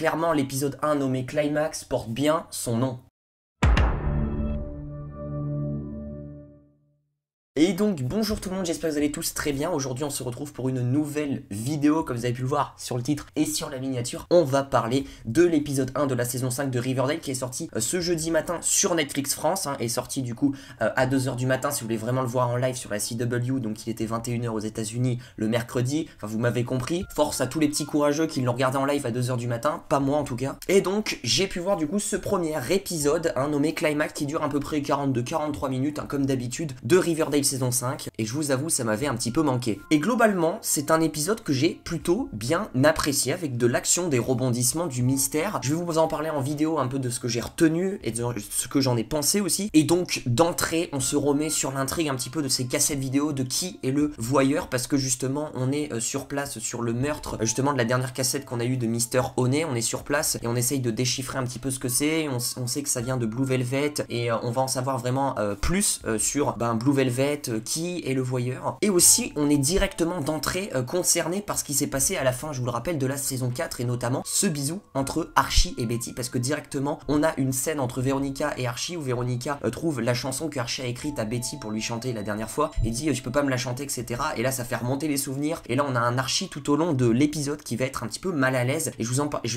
clairement l'épisode 1 nommé Climax porte bien son nom. Et donc bonjour tout le monde, j'espère que vous allez tous très bien. Aujourd'hui on se retrouve pour une nouvelle vidéo, comme vous avez pu le voir sur le titre et sur la miniature. On va parler de l'épisode 1 de la saison 5 de Riverdale qui est sorti ce jeudi matin sur Netflix France, est sorti du coup à 2h du matin si vous voulez vraiment le voir en live sur la CW. Donc il était 21h aux États-Unis le mercredi, enfin vous m'avez compris. Force à tous les petits courageux qui l'ont regardé en live à 2h du matin, pas moi en tout cas. Et donc j'ai pu voir du coup ce premier épisode nommé Climax qui dure à peu près 42-43 minutes comme d'habitude de Riverdale saison 5, et je vous avoue ça m'avait un petit peu manqué. Et globalement c'est un épisode que j'ai plutôt bien apprécié, avec de l'action, des rebondissements, du mystère. Je vais vous en parler en vidéo un peu de ce que j'ai retenu et de ce que j'en ai pensé aussi. Et donc d'entrée on se remet sur l'intrigue un petit peu de ces cassettes vidéo de qui est le voyeur, parce que justement on est sur place sur le meurtre justement de la dernière cassette qu'on a eu de Mr. Honey. On est sur place et on essaye de déchiffrer un petit peu ce que c'est. On sait que ça vient de Blue Velvet et on va en savoir vraiment plus sur Blue Velvet, qui est le voyeur. Et aussi on est directement d'entrée concerné par ce qui s'est passé à la fin, je vous le rappelle, de la saison 4, et notamment ce bisou entre Archie et Betty, parce que directement on a une scène entre Veronica et Archie où Veronica trouve la chanson que Archie a écrite à Betty pour lui chanter la dernière fois et dit tu peux pas me la chanter, etc. Et là ça fait remonter les souvenirs, et là on a un Archie tout au long de l'épisode qui va être un petit peu mal à l'aise, et je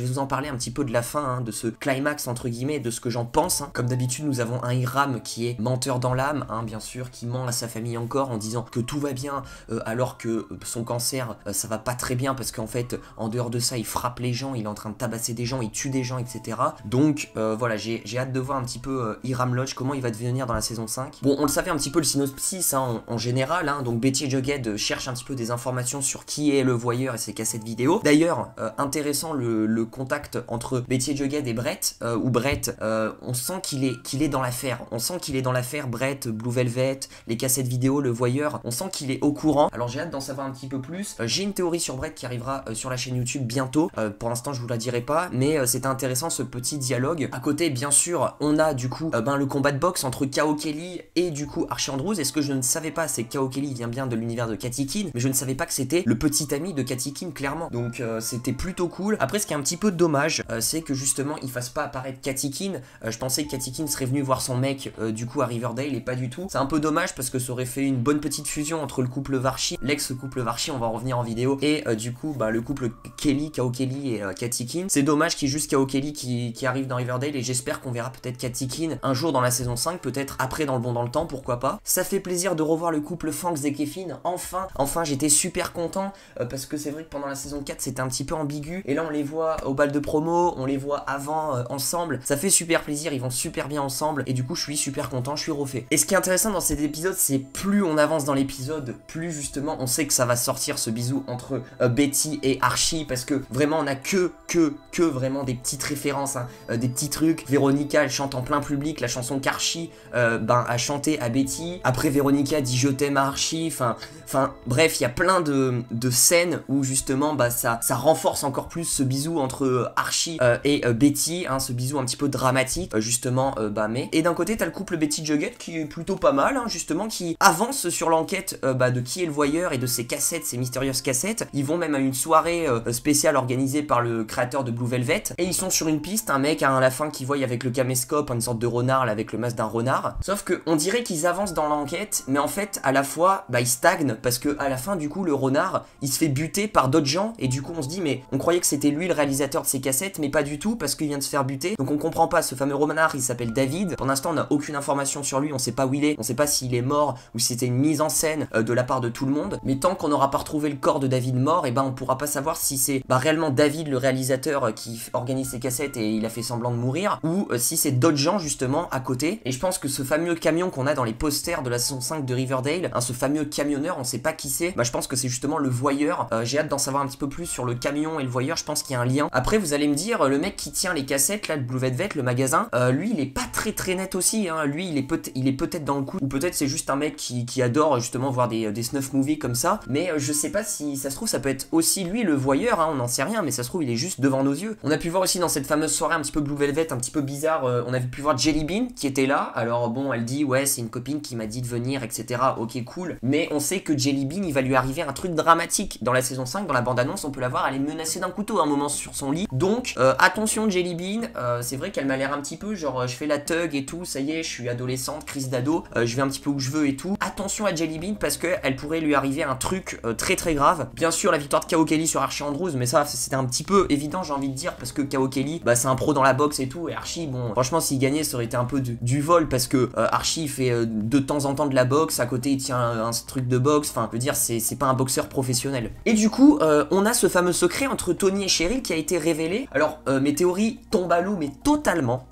vais vous en parler un petit peu de la fin, de ce climax entre guillemets, de ce que j'en pense. Comme d'habitude nous avons un Hiram qui est menteur dans l'âme, bien sûr, qui ment à sa famille encore en disant que tout va bien alors que son cancer ça va pas très bien, parce qu'en fait en dehors de ça il frappe les gens, il est en train de tabasser des gens, il tue des gens, etc. Donc voilà, j'ai hâte de voir un petit peu Hiram Lodge, comment il va devenir dans la saison 5. Bon, on le savait un petit peu le synopsis en général, donc Betty et Jughead cherchent un petit peu des informations sur qui est le voyeur et ses cassettes vidéo. D'ailleurs intéressant le contact entre Betty et Jughead et Brett, où Brett on sent qu'il est dans l'affaire, Brett, Blue Velvet, les cassettes vidéo, le voyeur, on sent qu'il est au courant. Alors j'ai hâte d'en savoir un petit peu plus. J'ai une théorie sur Brett qui arrivera sur la chaîne YouTube bientôt, pour l'instant je vous la dirai pas, mais c'était intéressant ce petit dialogue. À côté bien sûr on a du coup le combat de boxe entre Kao Kelly et du coup Archie Andrews. Et ce que je ne savais pas, c'est que Kao Kelly vient bien de l'univers de Katy Keene, mais je ne savais pas que c'était le petit ami de Katy Keene, clairement. Donc c'était plutôt cool. Après ce qui est un petit peu dommage, c'est que justement il fasse pas apparaître Katy Keene. Je pensais que Katy Keene serait venue voir son mec du coup à Riverdale, et pas du tout. C'est un peu dommage parce que ça aurait fait une bonne petite fusion entre le couple Varchi, l'ex-couple Varchi, on va en revenir en vidéo, et du coup le couple Kao Kelly et Katy Keene. C'est dommage qu'il y ait juste Kao Kelly qui arrive dans Riverdale, et j'espère qu'on verra peut-être Katy Keene un jour dans la saison 5, peut-être après dans le temps, pourquoi pas. Ça fait plaisir de revoir le couple Fangs et Kefin, enfin j'étais super content, parce que c'est vrai que pendant la saison 4 c'était un petit peu ambigu, et là on les voit au bal de promo, on les voit avant ensemble, ça fait super plaisir, ils vont super bien ensemble, et du coup je suis super content, je suis refait. Et ce qui est intéressant dans cet épisode, c'est plus on avance dans l'épisode, plus justement on sait que ça va sortir ce bisou entre Betty et Archie, parce que vraiment on a que vraiment des petites références, des petits trucs. Véronica elle chante en plein public la chanson qu'Archie a chanté à Betty. Après Véronica dit je t'aime à Archie, enfin bref, il y a plein de scènes où justement ça renforce encore plus ce bisou entre Archie et Betty, ce bisou un petit peu dramatique justement. Mais et d'un côté t'as le couple Betty Jughead qui est plutôt pas mal, justement, qui avance sur l'enquête de qui est le voyeur et de ses cassettes, ces mystérieuses cassettes. Ils vont même à une soirée spéciale organisée par le créateur de Blue Velvet, et ils sont sur une piste, un mec à la fin qui voit avec le caméscope une sorte de renard là, avec le masque d'un renard. Sauf que on dirait qu'ils avancent dans l'enquête, mais en fait à la fois ils stagnent, parce que à la fin du coup le renard il se fait buter par d'autres gens, et du coup on se dit mais on croyait que c'était lui le réalisateur de ces cassettes, mais pas du tout, parce qu'il vient de se faire buter. Donc on comprend pas, ce fameux renard il s'appelle David. Pour l'instant on n'a aucune information sur lui, on sait pas où il est, on sait pas s'il est mort ou si c'était une mise en scène de la part de tout le monde. Mais tant qu'on n'aura pas retrouvé le corps de David mort, on pourra pas savoir si c'est réellement David le réalisateur qui organise ces cassettes et il a fait semblant de mourir, ou si c'est d'autres gens justement à côté. Et je pense que ce fameux camion qu'on a dans les posters de la saison 5 de Riverdale, ce fameux camionneur, on sait pas qui c'est, je pense que c'est justement le voyeur. J'ai hâte d'en savoir un petit peu plus sur le camion et le voyeur, je pense qu'il y a un lien. Après vous allez me dire, le mec qui tient les cassettes là, le Blue Velvet, le magasin, lui il est pas très très net aussi, hein. Lui il est peut-être dans le coup, ou peut-être c'est juste un mec qui adore justement voir des snuff movies comme ça, mais je sais pas si ça se trouve ça peut être aussi lui le voyeur, hein, on n'en sait rien, mais ça se trouve il est juste devant nos yeux. On a pu voir aussi dans cette fameuse soirée un petit peu Blue Velvet, un petit peu bizarre, on a pu voir Jelly Bean qui était là. Alors bon, elle dit ouais c'est une copine qui m'a dit de venir, etc. Ok cool, mais on sait que Jelly Bean il va lui arriver un truc dramatique dans la saison 5, dans la bande annonce on peut la voir, elle est menacée d'un couteau à un moment sur son lit, donc attention Jelly Bean, c'est vrai qu'elle m'a l'air un petit peu genre je fais la thug et tout, ça y est je suis adolescente, crise d'ado, je vais un petit peu où je veux et tout. Attention à Jelly Bean parce que elle pourrait lui arriver un truc très grave. Bien sûr la victoire de Kao Kelly sur Archie Andrews, mais ça c'était un petit peu évident j'ai envie de dire, parce que Kao Kelly bah c'est un pro dans la boxe et tout, et Archie bon franchement s'il gagnait ça aurait été un peu du vol, parce que Archie il fait de temps en temps de la boxe, à côté il tient un truc de boxe, enfin je veux dire c'est pas un boxeur professionnel. Et du coup on a ce fameux secret entre Tony et Cheryl qui a été révélé. Alors mes théories tombent à l'eau, mais totalement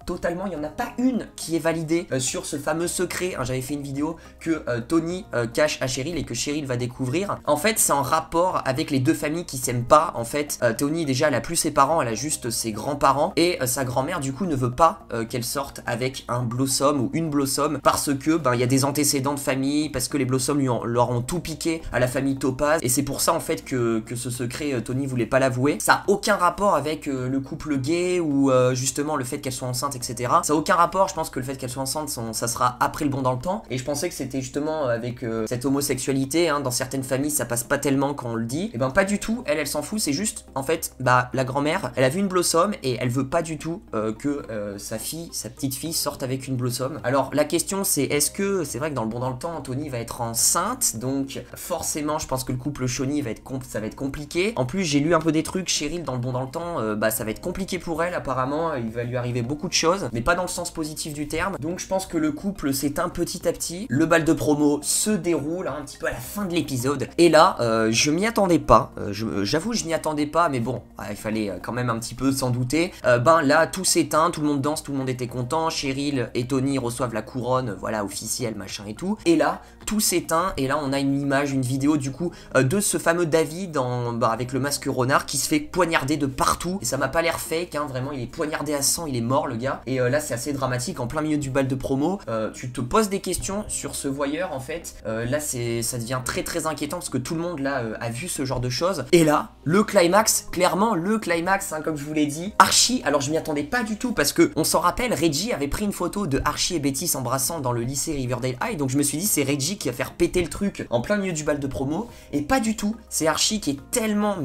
il n'y en a pas une qui est validée sur ce fameux secret, hein. J'avais fait une vidéo que Tony cache à Cheryl et que Cheryl va découvrir. En fait c'est en rapport avec les deux familles qui s'aiment pas. En fait Tony déjà elle a plus ses parents, elle a juste ses grands-parents, et sa grand-mère du coup ne veut pas qu'elle sorte avec un Blossom ou une Blossom, parce que ben il y a des antécédents de famille, parce que les Blossom leur ont tout piqué à la famille Topaz, et c'est pour ça en fait que ce secret Tony voulait pas l'avouer. Ça a aucun rapport avec le couple gay ou justement le fait qu'elle soit enceinte, etc. Ça a aucun rapport. Je pense que le fait qu'elle soit enceinte ça sera après le bond dans le temps, et je pensais que c'était justement avec cette homosexualité, hein, dans certaines familles ça passe pas tellement quand on le dit. Et ben pas du tout, elle s'en fout, c'est juste en fait bah la grand-mère elle a vu une Blossom et elle veut pas du tout que sa petite fille sorte avec une Blossom. Alors la question c'est est-ce que c'est vrai que dans le bon dans le temps Tony va être enceinte, donc forcément je pense que le couple Shawnee ça va être compliqué. En plus j'ai lu un peu des trucs, Cheryl dans le bon dans le temps bah ça va être compliqué pour elle apparemment, il va lui arriver beaucoup de choses, mais pas dans le sens positif du terme. Donc je pense que le couple s'éteint petit à petit, le bal de promo se déroule hein, un petit peu à la fin de l'épisode, et là je m'y attendais pas, j'avoue je m'y attendais pas, mais bon il fallait quand même un petit peu s'en douter. Ben là tout s'éteint, tout le monde danse, tout le monde était content, Cheryl et Tony reçoivent la couronne, voilà officielle machin et tout, et là tout s'éteint, et là on a une image, une vidéo du coup de ce fameux David avec le masque renard qui se fait poignarder de partout, et ça m'a pas l'air fake hein, vraiment il est poignardé à sang, il est mort le gars, et là c'est assez dramatique en plein milieu du bal de promo. Tu te poses des questions sur ce voyeur en fait, là ça devient très inquiétant parce que tout le monde là a vu ce genre de choses, et là le climax, clairement le climax hein, comme je vous l'ai dit, Archie, alors je m'y attendais pas du tout parce que on s'en rappelle, Reggie avait pris une photo de Archie et Betty s'embrassant dans le lycée Riverdale High, donc je me suis dit c'est Reggie qui va faire péter le truc en plein milieu du bal de promo, et pas du tout, c'est Archie qui est tellement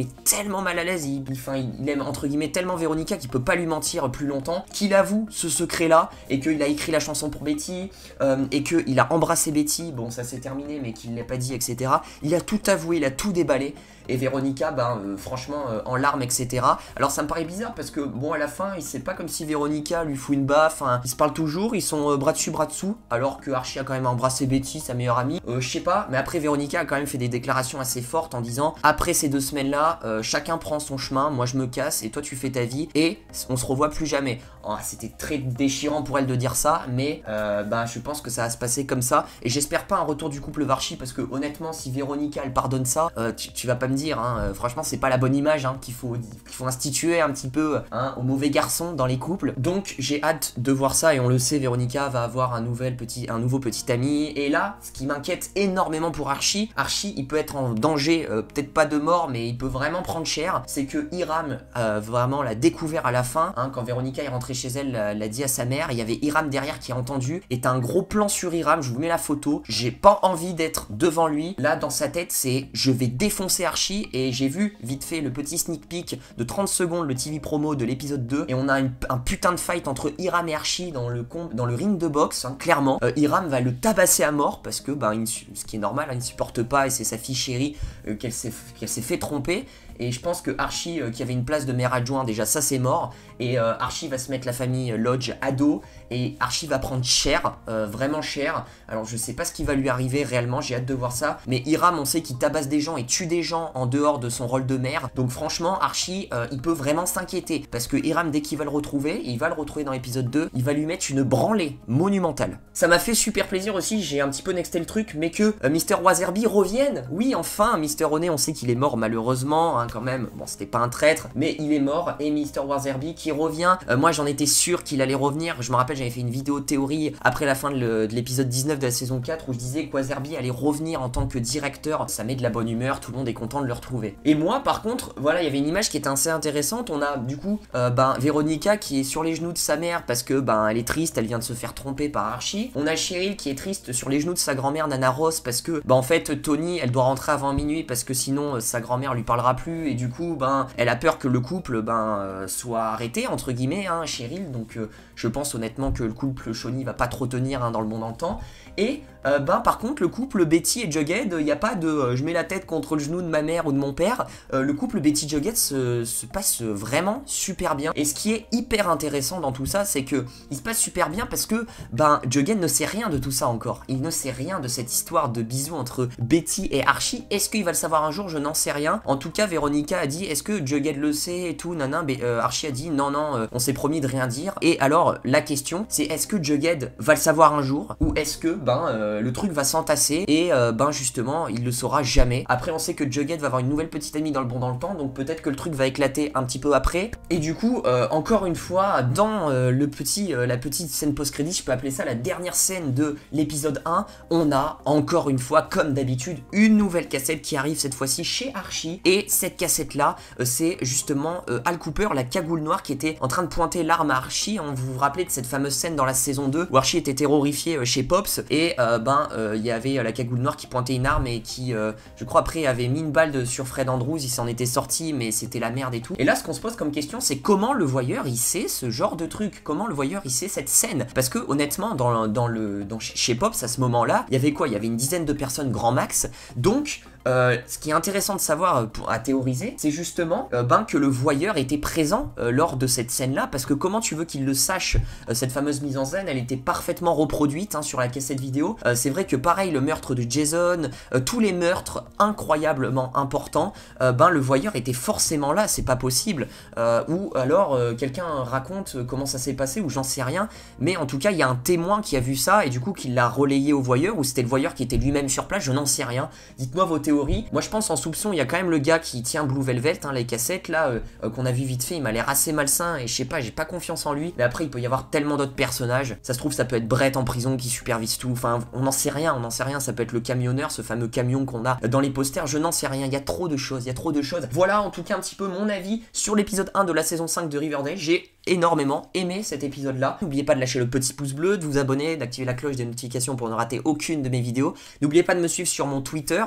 mal à l'aise, il aime entre guillemets tellement Veronica qu'il peut pas lui mentir plus longtemps, qu'il avoue ce secret là, et qu'il a écrit la chanson pour Betty, et qu'il a embrassé Betty, bon ça s'est terminé mais qu'il l'a pas dit, etc. Il a tout avoué, il a tout déballé, et Veronica franchement en larmes, etc. Alors ça me paraît bizarre parce que bon à la fin c'est pas comme si Veronica lui fout une baffe, hein. Ils se parlent toujours, ils sont bras dessus bras dessous, alors que Archie a quand même embrassé Betty, sa meilleure amie, je sais pas, mais après Veronica a quand même fait des déclarations assez fortes en disant après ces 2 semaines là chacun prend son chemin, moi je me casse et toi tu fais ta vie et on se revoit plus jamais. Oh, c'était très déchirant pour elle de dire ça, mais je pense que ça va se passer comme ça, et j'espère pas un retour du couple Varchi, parce que honnêtement si Veronica elle pardonne ça, tu vas pas me dire hein, franchement c'est pas la bonne image hein, qu'il faut instituer un petit peu hein, aux mauvais garçons dans les couples. Donc j'ai hâte de voir ça, et on le sait Veronica va avoir un nouveau petit ami, et là ce qui m'inquiète énormément pour Archie il peut être en danger, peut-être pas de mort mais il peut vraiment prendre cher, c'est que Hiram vraiment l'a découvert à la fin hein, quand Veronica est rentrée chez elle, l'a dit à sa mère, il y avait Hiram derrière qui a entendu, et t'as un gros plan sur Hiram, je vous mets la photo, j'ai pas envie d'être devant lui, là dans sa tête c'est je vais défoncer Archie, et j'ai vu vite fait le petit sneak peek de 30 secondes, le TV promo de l'épisode 2, et on a un putain de fight entre Hiram et Archie dans le ring de boxe, hein, clairement, Hiram va le tabasser à mort, parce que ce qui est normal, hein, il ne supporte pas, et c'est sa fille chérie qu'elle s'est fait tromper. Et je pense que Archie, qui avait une place de maire adjoint, déjà ça c'est mort. Et Archie va se mettre la famille Lodge à dos. Et Archie va prendre cher, vraiment cher. Alors je sais pas ce qui va lui arriver réellement, j'ai hâte de voir ça. Mais Hiram, on sait qu'il tabasse des gens et tue des gens en dehors de son rôle de maire. Donc franchement, Archie, il peut vraiment s'inquiéter. Parce que Hiram, dès qu'il va le retrouver, et il va le retrouver dans l'épisode 2, il va lui mettre une branlée monumentale. Ça m'a fait super plaisir aussi, j'ai un petit peu nexté le truc, mais que Mr. Waserby revienne. Oui, enfin, Mr. Honey, on sait qu'il est mort malheureusement, hein, quand même. Bon, c'était pas un traître, mais il est mort. Et Mr. Wasabi qui revient. Moi, j'en étais sûr qu'il allait revenir. Je me rappelle, j'avais fait une vidéo théorie après la fin de l'épisode 19 de la saison 4 où je disais que Wasabi allait revenir en tant que directeur. Ça met de la bonne humeur, tout le monde est content de le retrouver. Et moi, par contre, voilà, il y avait une image qui était assez intéressante. On a du coup, Véronica qui est sur les genoux de sa mère parce que, elle est triste, elle vient de se faire tromper par Archie. On a Cheryl qui est triste sur les genoux de sa grand-mère Nana Ross parce que, en fait, Tony, elle doit rentrer avant minuit parce que sinon, sa grand-mère lui parlera plus et du coup, elle a peur que le couple, soit arrêté, entre guillemets, hein, Cheryl. Donc, je pense honnêtement que le couple Shawnee va pas trop tenir dans le bon dans le temps. Et par contre le couple Betty et Jughead, il n'y a pas de je mets la tête contre le genou de ma mère ou de mon père. Le couple Betty Jughead se passe vraiment super bien. Et ce qui est hyper intéressant dans tout ça, c'est que il se passe super bien parce que Jughead ne sait rien de tout ça encore. Il ne sait rien de cette histoire de bisous entre Betty et Archie. Est-ce qu'il va le savoir un jour? Je n'en sais rien. En tout cas, Véronica a dit est-ce que Jughead le sait et tout, nanan. Archie a dit non, on s'est promis de rien dire. Et alors la question c'est est-ce que Jughead va le savoir un jour ou est-ce que le truc va s'entasser et justement il le saura jamais. Après on sait que Jughead va avoir une nouvelle petite amie dans le bon dans le temps, donc peut-être que le truc va éclater un petit peu après. Et du coup encore une fois dans la petite scène post-crédit, je peux appeler ça la dernière scène de l'épisode 1, on a encore une fois comme d'habitude une nouvelle cassette qui arrive cette fois-ci chez Archie. Et cette cassette là c'est justement Al Cooper, la cagoule noire, qui était en train de pointer l'arme à Archie. Vous vous rappelez de cette fameuse scène dans la saison 2 où Archie était terrorifié chez Pops et il y avait la cagoule noire qui pointait une arme et qui je crois après avait mis une balle sur Fred Andrews. Il s'en était sorti mais c'était la merde et tout. Et là ce qu'on se pose comme question c'est comment le voyeur il sait ce genre de truc, comment le voyeur il sait cette scène, parce que honnêtement chez Pops à ce moment là il y avait quoi, il y avait une dizaine de personnes grand max. Donc ce qui est intéressant de savoir à théoriser, c'est justement que le voyeur était présent lors de cette scène-là, parce que comment tu veux qu'il le sache? Cette fameuse mise en scène, elle était parfaitement reproduite sur la cassette vidéo. C'est vrai que pareil, le meurtre de Jason, tous les meurtres incroyablement importants, le voyeur était forcément là, c'est pas possible. Ou alors quelqu'un raconte comment ça s'est passé, ou j'en sais rien, mais en tout cas il y a un témoin qui a vu ça et du coup qui l'a relayé au voyeur, ou c'était le voyeur qui était lui-même sur place, je n'en sais rien. Dites-moi vos théories. Moi je pense en soupçon, il y a quand même le gars qui tient Blue Velvet, les cassettes là, qu'on a vu vite fait, il m'a l'air assez malsain et je sais pas, j'ai pas confiance en lui. Mais après il peut y avoir tellement d'autres personnages, ça se trouve ça peut être Brett en prison qui supervise tout, enfin on n'en sait rien, ça peut être le camionneur, ce fameux camion qu'on a dans les posters, je n'en sais rien, il y a trop de choses, Voilà en tout cas un petit peu mon avis sur l'épisode 1 de la saison 5 de Riverdale. J'ai énormément aimé cet épisode là. N'oubliez pas de lâcher le petit pouce bleu, de vous abonner, d'activer la cloche des notifications pour ne rater aucune de mes vidéos. N'oubliez pas de me suivre sur mon Twitter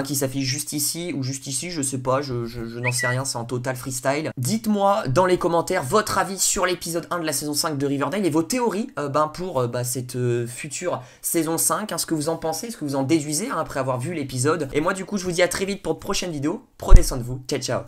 qui s'affiche juste ici ou juste ici, je sais pas, je n'en sais rien, c'est en total freestyle. Dites-moi dans les commentaires votre avis sur l'épisode 1 de la saison 5 de Riverdale et vos théories pour cette future saison 5, ce que vous en pensez, ce que vous en déduisez après avoir vu l'épisode. Et moi du coup je vous dis à très vite pour de prochaines vidéos, prenez soin de vous, ciao ciao.